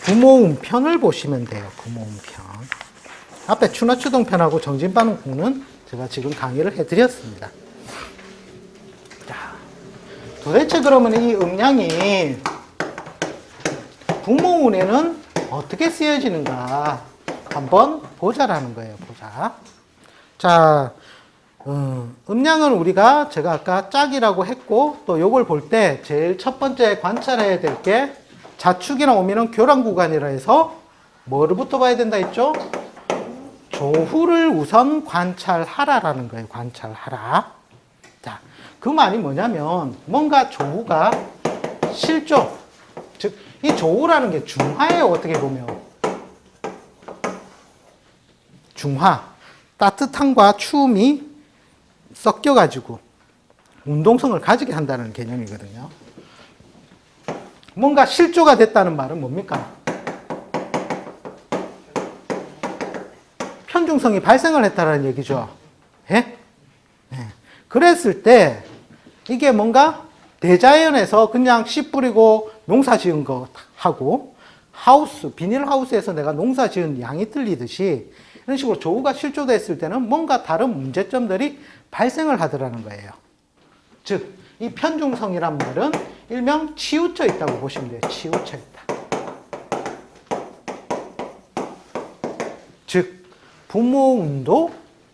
구모음편을 보시면 돼요. 구모음편. 앞에 추나추동편하고 정진반응풍은 제가 지금 강의를 해드렸습니다. 자, 도대체 그러면 이 음량이 구모운에는 어떻게 쓰여지는가 한번 보자라는 거예요. 보자. 자, 음량은 우리가 제가 아까 짝이라고 했고 또 요걸 볼 때 제일 첫 번째 관찰해야 될 게 자축이나 오미는 교란 구간이라 해서 뭐를부터 봐야 된다 했죠? 조후를 우선 관찰하라라는 거예요. 관찰하라. 자, 그 말이 뭐냐면 뭔가 조후가 실조, 즉 이 조후라는 게 중화예요. 어떻게 보면 중화, 따뜻함과 추움이 섞여가지고 운동성을 가지게 한다는 개념이거든요. 뭔가 실조가 됐다는 말은 뭡니까? 편중성이 발생을 했다는 얘기죠. 예? 네. 그랬을 때 이게 뭔가 대자연에서 그냥 씨 뿌리고 농사 지은 거 하고 하우스, 비닐하우스에서 내가 농사 지은 양이 틀리듯이 이런 식으로 조후가 실조됐을 때는 뭔가 다른 문제점들이 발생을 하더라는 거예요. 즉, 이 편중성이란 말은 일명 치우쳐 있다고 보시면 돼요. 치우쳐 있다. 즉, 부모운도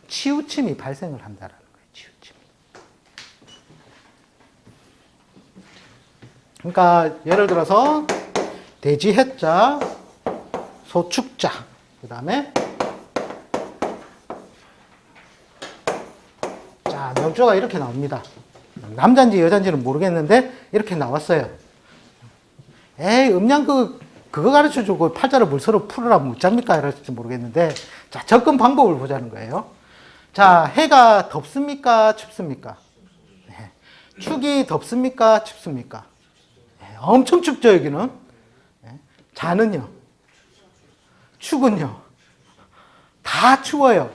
치우침이 발생을 한다는 거예요. 치우침. 그러니까 예를 들어서 대지해자, 소축자, 그 다음에 자, 명조가 이렇게 나옵니다. 남자인지 여자인지는 모르겠는데 이렇게 나왔어요. 에이, 음양 그거 가르쳐주고 팔자를 물서로 풀으라 묻잡니까? 이럴지 모르겠는데 자, 접근 방법을 보자는 거예요. 자, 해가 덥습니까? 춥습니까? 네. 축이 덥습니까? 춥습니까? 네. 엄청 춥죠, 여기는. 네. 자는요? 축은요? 다 추워요.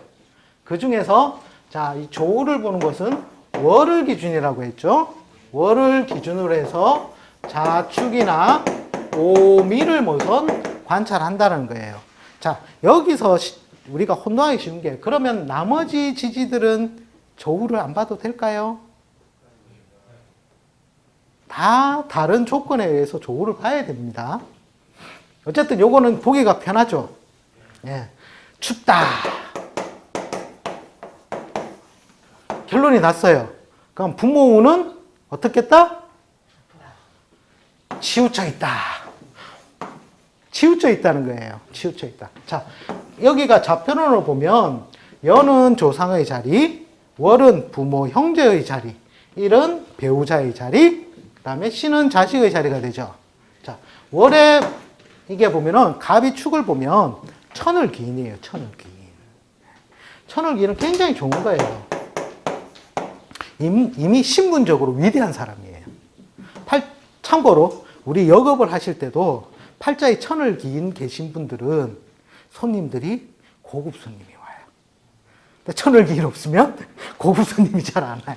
그 중에서 자, 이 조후를 보는 것은 월을 기준이라고 했죠. 월을 기준으로 해서 자축이나 오미를 우선 관찰한다는 거예요. 자, 여기서 우리가 혼동하기 쉬운 게 그러면 나머지 지지들은 조후를 안 봐도 될까요? 다 다른 조건에 의해서 조후를 봐야 됩니다. 어쨌든 요거는 보기가 편하죠. 예. 춥다. 결론이 났어요. 그럼 부모우는 어떻겠다? 치우쳐 있다. 치우쳐 있다는 거예요. 치우쳐 있다. 자, 여기가 좌표론으로 보면 연은 조상의 자리, 월은 부모 형제의 자리, 일은 배우자의 자리, 그 다음에 신은 자식의 자리가 되죠. 자, 월에 이게 보면은 갑이 축을 보면 천을기인이에요. 천을기인. 천을기인은 굉장히 좋은 거예요. 이미 신분적으로 위대한 사람이에요. 참고로 우리 역업을 하실 때도 팔자에 천을 기인 계신 분들은 손님들이 고급 손님이 와요. 근데 천을 기인 없으면 고급 손님이 잘 안 와요.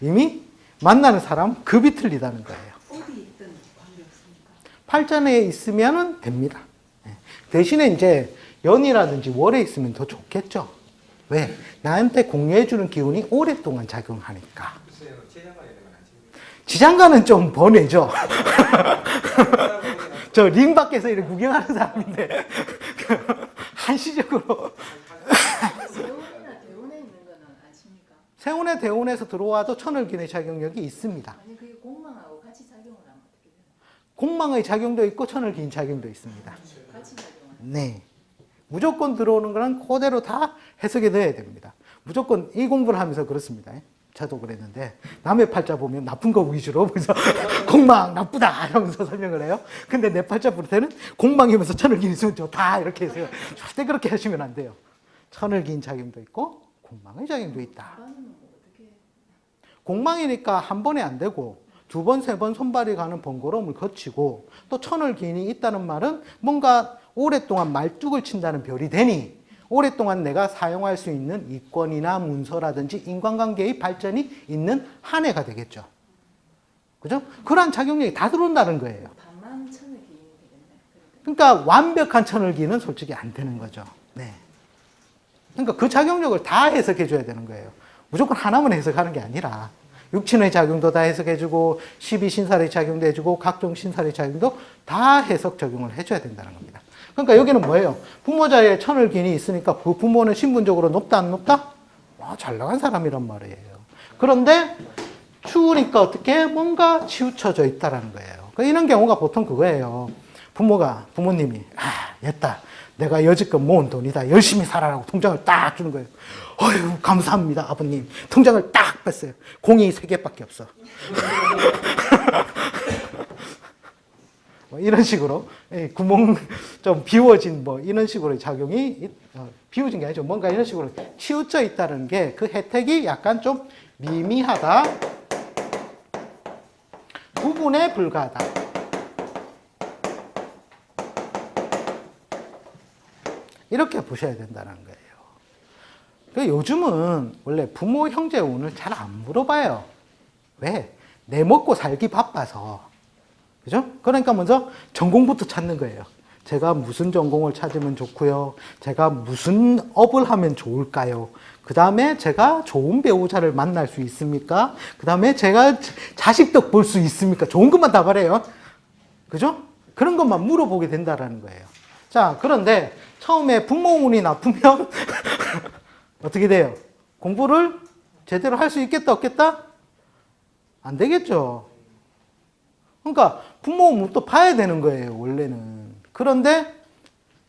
이미 만나는 사람 급이 틀리다는 거예요. 어디 있든 관계없습니까? 팔자 내에 있으면 됩니다. 대신에 이제 연이라든지 월에 있으면 더 좋겠죠. 왜? 나한테 공유해주는 기운이 오랫동안 작용하니까. 지장간은 좀 번외죠. 저 링 밖에서 이렇게 구경하는 사람인데 한시적으로 세운이나 대운에 있는 거는 아십니까? 세운의 대운에서 들어와도 천을기의 작용력이 있습니다. 아니 그게 공망하고 같이 작용을 하면 어떻게 되나? 공망의 작용도 있고 천을기인 작용도 있습니다. 같이 작용을. 네. 무조건 들어오는 거는 그대로 다 해석에 넣어야 됩니다. 무조건 이 공부를 하면서 그렇습니다. 저도 그랬는데 남의 팔자 보면 나쁜 거 위주로 그래서 공망 나쁘다 이러면서 설명을 해요. 근데 내 팔자 볼 때는 공망이면서 천을기인 있으면 좋다 이렇게 해서 절대 그렇게 하시면 안 돼요. 천을기인 작용도 있고 공망의 작용도 있다. 공망이니까 한 번에 안 되고 두 번, 세 번 손발이 가는 번거로움을 거치고 또 천을기인이 있다는 말은 뭔가 오랫동안 말뚝을 친다는 별이 되니 오랫동안 내가 사용할 수 있는 이권이나 문서라든지 인간관계의 발전이 있는 한 해가 되겠죠. 그죠? 그러한 작용력이 다 들어온다는 거예요. 반만 천을 기인이 되겠네. 그러니까 완벽한 천을기는 솔직히 안 되는 거죠. 네. 그러니까 그 작용력을 다 해석해 줘야 되는 거예요. 무조건 하나만 해석하는 게 아니라 육친의 작용도 다 해석해 주고 12신살의 작용도 해주고 각종 신살의 작용도 다 해석 적용을 해줘야 된다는 겁니다. 그러니까 여기는 뭐예요? 부모자의 천을기인이 있으니까 그 부모는 신분적으로 높다 안 높다? 잘 나간 사람이란 말이에요. 그런데 추우니까 어떻게 뭔가 치우쳐져 있다라는 거예요. 그러니까 이런 경우가 보통 그거예요. 부모님이 됐다. 내가 여지껏 모은 돈이다. 열심히 살아라고 통장을 딱 주는 거예요. 어휴, 감사합니다, 아버님. 통장을 딱 뺐어요. 공이 3개밖에 없어. 뭐 이런 식으로 구멍 좀 비워진 뭐 이런 식으로 작용이 비워진 게 아니죠. 뭔가 이런 식으로 치우쳐 있다는 게 그 혜택이 약간 좀 미미하다. 부분에 불과하다. 이렇게 보셔야 된다는 거예요. 요즘은 원래 부모 형제 운을 잘 안 물어봐요. 왜? 내 먹고 살기 바빠서. 그죠? 그러니까 먼저 전공부터 찾는 거예요. 제가 무슨 전공을 찾으면 좋고요. 제가 무슨 업을 하면 좋을까요? 그 다음에 제가 좋은 배우자를 만날 수 있습니까? 그 다음에 제가 자식도 볼 수 있습니까? 좋은 것만 다 바래요. 그죠? 그런 것만 물어보게 된다는 거예요. 자, 그런데 처음에 부모 운이 나쁘면 어떻게 돼요? 공부를 제대로 할 수 있겠다, 없겠다? 안 되겠죠. 그러니까 부모 운도 봐야 되는 거예요, 원래는. 그런데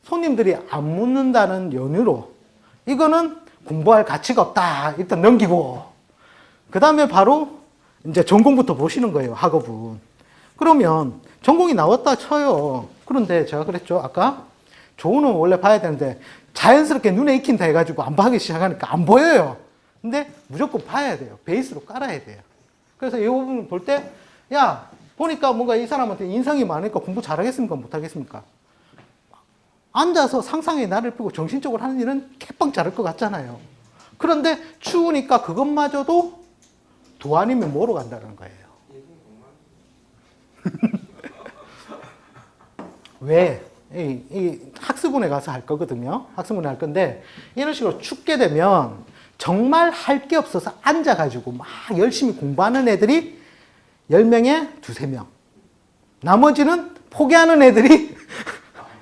손님들이 안 묻는다는 연유로 이거는 공부할 가치가 없다. 일단 넘기고. 그 다음에 바로 이제 전공부터 보시는 거예요, 학업은. 그러면 전공이 나왔다 쳐요. 그런데 제가 그랬죠, 아까? 조은은 원래 봐야 되는데 자연스럽게 눈에 익힌다 해가지고 안 봐기 시작하니까 안 보여요. 근데 무조건 봐야 돼요. 베이스로 깔아야 돼요. 그래서 이 부분 볼 때, 야, 보니까 뭔가 이 사람한테 인성이 많으니까 공부 잘하겠습니까? 못하겠습니까? 앉아서 상상의 날을 펴고 정신적으로 하는 일은 개빵 잘할 것 같잖아요. 그런데 추우니까 그것마저도 도 아니면 뭐로 간다는 거예요. 왜? 이 학습원에 가서 할 거거든요. 학습원에 할 건데 이런 식으로 춥게 되면 정말 할 게 없어서 앉아가지고 막 열심히 공부하는 애들이 10명에 2-3명. 나머지는 포기하는 애들이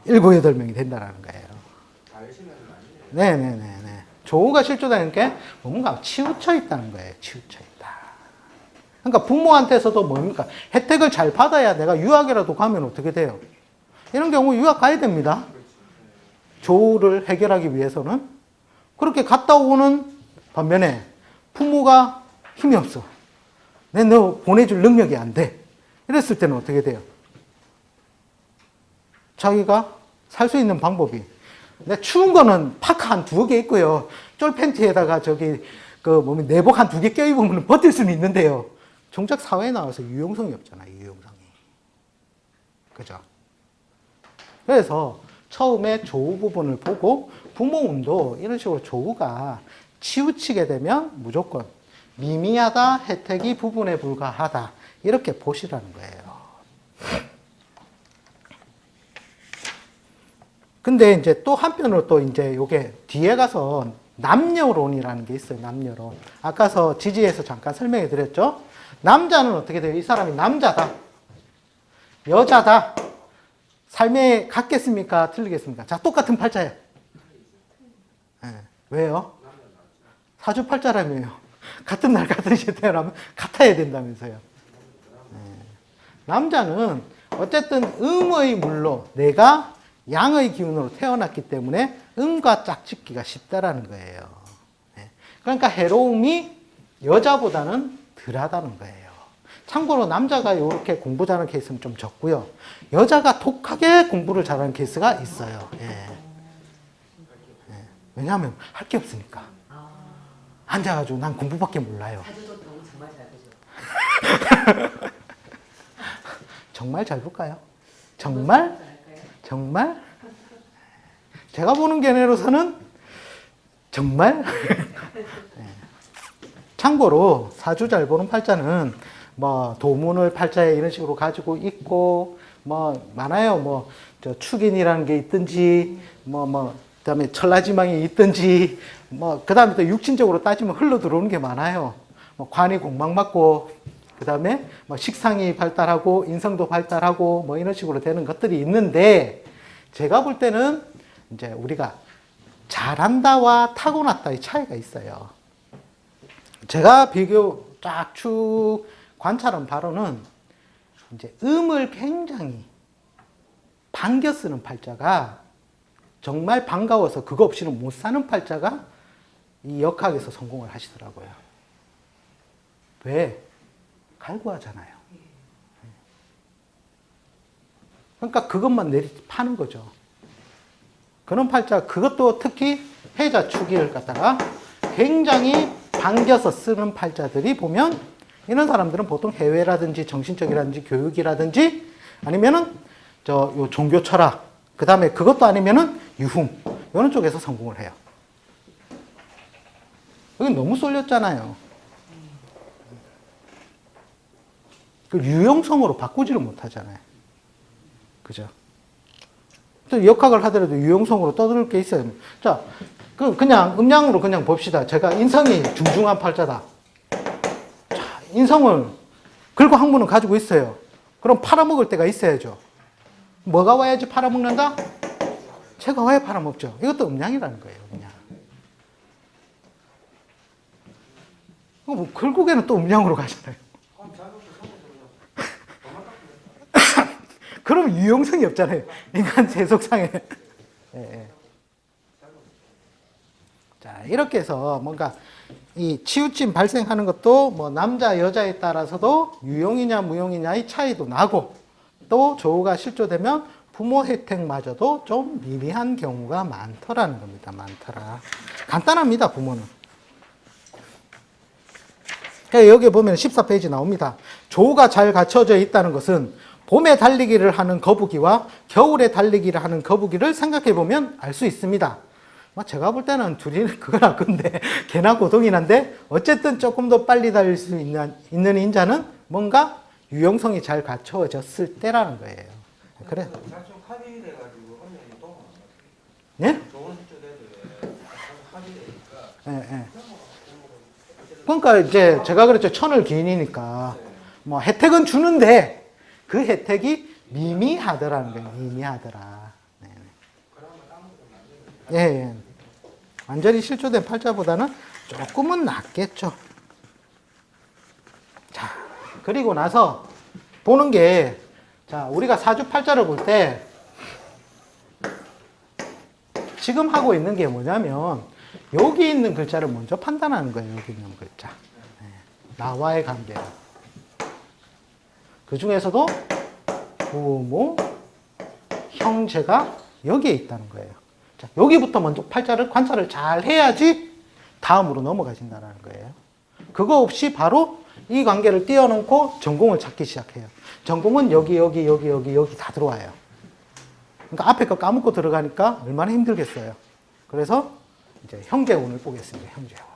7-8명이 된다는 거예요. 네네네네. 조우가 실조되는 게 뭔가 치우쳐 있다는 거예요. 치우쳐 있다. 그러니까 부모한테서도 뭡니까? 혜택을 잘 받아야 내가 유학이라도 가면 어떻게 돼요? 이런 경우 유학 가야 됩니다. 조우를 해결하기 위해서는. 그렇게 갔다 오는 반면에 부모가 힘이 없어. 너 보내줄 능력이 안 돼. 이랬을 때는 어떻게 돼요? 자기가 살 수 있는 방법이, 내 추운 거는 파카 한 2개 있고요. 쫄 팬티에다가 내복 한 2개 껴입으면 버틸 수는 있는데요. 정작 사회에 나와서 유용성이 없잖아요. 유용성이. 그죠? 그래서 처음에 조우 부분을 보고 부모운도 이런 식으로 조우가 치우치게 되면 무조건 미미하다, 혜택이 부분에 불과하다. 이렇게 보시라는 거예요. 근데 이제 또 한편으로 또 이제 요게 뒤에 가서 남녀론이라는 게 있어요. 남녀론. 아까서 지지에서 잠깐 설명해 드렸죠. 남자는 어떻게 돼요? 이 사람이 남자다. 여자다. 삶에 같겠습니까? 틀리겠습니까? 자, 똑같은 팔자예요. 네. 왜요? 사주팔자라며요. 같은 날 같은 시에 태어나면 같아야 된다면서요. 네. 남자는 어쨌든 음의 물로 내가 양의 기운으로 태어났기 때문에 음과 짝짓기가 쉽다라는 거예요. 네. 그러니까 해로움이 여자보다는 덜하다는 거예요. 참고로 남자가 이렇게 공부 잘하는 케이스는 좀 적고요. 여자가 독하게 공부를 잘하는 케이스가 있어요. 예. 예. 왜냐하면 할 게 없으니까. 앉아가지고 난 공부밖에 몰라요. 사주도 정말 잘 보죠. 정말 잘 볼까요? 정말? 정말? 제가 보는 견해로서는 정말? 네. 참고로 사주 잘 보는 팔자는 뭐 도문을 팔자에 이런 식으로 가지고 있고 뭐 많아요. 뭐 저 축인이라는 게 있든지 그다음에 천라지망이 있든지 뭐 그다음에 또 육신적으로 따지면 흘러 들어오는 게 많아요. 뭐 관이 공막 맞고 그다음에 뭐 식상이 발달하고 인성도 발달하고 뭐 이런 식으로 되는 것들이 있는데 제가 볼 때는 이제 우리가 잘한다와 타고났다의 차이가 있어요. 제가 비교 쫙 쭉 관찰한 바로는 이제 음을 굉장히 반겨 쓰는 팔자가 정말 반가워서 그거 없이는 못 사는 팔자가 이 역학에서 성공을 하시더라고요. 왜? 갈구하잖아요. 그러니까 그것만 파는 거죠. 그런 팔자, 그것도 특히 해자 축일을 갖다가 굉장히 반겨서 쓰는 팔자들이 보면 이런 사람들은 보통 해외라든지 정신적이라든지 교육이라든지 아니면은 요 종교 철학, 그 다음에 그것도 아니면은 유흥, 이런 쪽에서 성공을 해요. 여기 너무 쏠렸잖아요. 그 유용성으로 바꾸지를 못하잖아요. 그죠? 또 역학을 하더라도 유용성으로 떠들 게 있어요. 자, 그냥 음양으로 그냥 봅시다. 제가 인성이 중중한 팔자다. 자, 인성을 긁고 학문은 가지고 있어요. 그럼 팔아먹을 때가 있어야죠. 뭐가 와야지 팔아먹는다? 제가 와야 팔아먹죠. 이것도 음양이라는 거예요, 그냥. 뭐 결국에는 또 음양으로 가잖아요. 그럼 유용성이 없잖아요. 인간 세속상에. 예. 자, 이렇게 해서 뭔가 이 치우침 발생하는 것도 뭐 남자, 여자에 따라서도 유용이냐, 무용이냐의 차이도 나고 또 조우가 실조되면 부모 혜택마저도 좀 미비한 경우가 많더라는 겁니다. 많더라. 간단합니다, 부모는. 여기 보면 14페이지 나옵니다. 조우가 잘 갖춰져 있다는 것은 봄에 달리기를 하는 거북이와 겨울에 달리기를 하는 거북이를 생각해 보면 알 수 있습니다. 제가 볼 때는 둘이 그거나 근데 개나 고동이난데 어쨌든 조금 더 빨리 달릴 수 있는 인자는 뭔가 유용성이 잘 갖춰졌을 때라는 거예요. 그래. 네? 네. 그러니까 이제 제가 그랬죠. 천을 기인이니까 뭐 혜택은 주는데 그 혜택이 미미하더라는 거예요. 미미하더라. 네. 예. 완전히 실조된 팔자보다는 조금은 낫겠죠. 자, 그리고 나서 보는 게, 자, 우리가 사주팔자를 볼 때 지금 하고 있는 게 뭐냐면 여기 있는 글자를 먼저 판단하는 거예요. 여기 있는 글자. 네. 나와의 관계. 그 중에서도 부모, 형제가 여기에 있다는 거예요. 자, 여기부터 먼저 팔자를 관찰을 잘 해야지 다음으로 넘어가신다는 거예요. 그거 없이 바로 이 관계를 띄워놓고 전공을 찾기 시작해요. 전공은 여기 다 들어와요. 그러니까 앞에 거 까먹고 들어가니까 얼마나 힘들겠어요. 그래서 이제 형제운을 보겠습니다. 형제운.